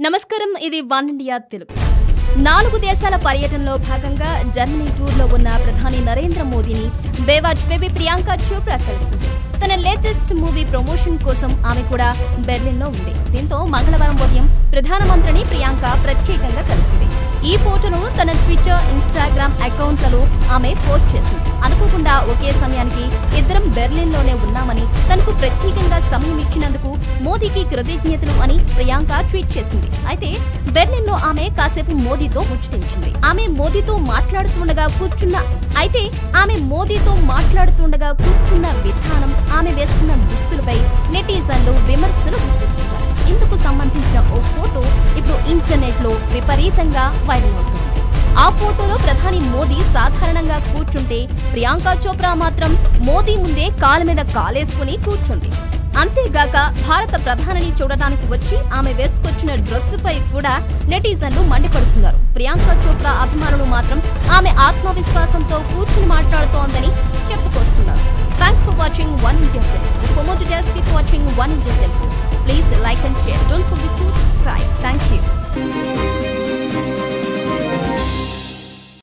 నమస్కారం, ఇది one India Telugu. 4 దేశాల పర్యటనలో భాగంగా జర్మనీ టూర్లో ఉన్న ప్రధాని నరేంద్ర మోదీని బేవాచ్ బేబీ ప్రియాంక చోప్రా కలిసింది. తన లేటెస్ట్ మూవీ ప్రమోషన్ కోసం ఆమె కూడా బెర్లిన్లో ఉంది. దీంతో మంగళవారం ఉదయం ప్రధానమంత్రిని ప్రియాంక ప్రత్యేకంగా కలిసింది. ఈ ఫోటోను తన ట్విట్టర్, ఇన్స్టాగ్రామ్ అకౌంట్లలో ఆమె పోస్ట్ చేసింది. అనుకోకుండా ఒకే సమయానికి ఇద్దరం బెర్లిన్లోనే ఉన్నామని, తనకు ప్రత్యేకంగా సమయం ఇచ్చినందుకు మోదీకి కృతజ్ఞతలు అని ప్రియాంక ట్వీట్ చేసింది. అయితే బెర్లిన్లో ఆమె కాసేపు మోదీతో ముచ్చటించింది. ఆమె మోదీతో మాట్లాడుతుండగా కూర్చున్న విధానం, ఆమె వేసుకున్న దుస్తులపై నెటిజన్లు విమర్శలు గుర్తిస్తున్నారు. ఇందుకు సంబంధించిన ఓ ఫోటో ఇప్పుడు ఇంటర్నెట్ లో విపరీతంగా వైరల్ అవుతుంది. ఆ ఫోటోలో ప్రధాని మోదీ సాధారణంగా కూర్చుంటే, ప్రియాంక చోప్రా మాత్రం మోదీ ముందే కాలు మీద కాలేసుకుని కూర్చుంది. అంతేగాక భారత ప్రధానిని చూడటానికి వచ్చి ఆమె వేసుకొచ్చిన డ్రెస్ పై కూడా నెటిజన్లు మండిపడుతున్నారు. ప్రియాంక చోప్రా అభిమానులు మాత్రం ఆమె ఆత్మవిశ్వాసంతో కూర్చుని మాట్లాడుతోందని చెప్పుకొస్తున్నారు. Thanks for watching One India Telugu. For more details keep watching One India Telugu. Please like and share. Don't forget to subscribe. Thank you.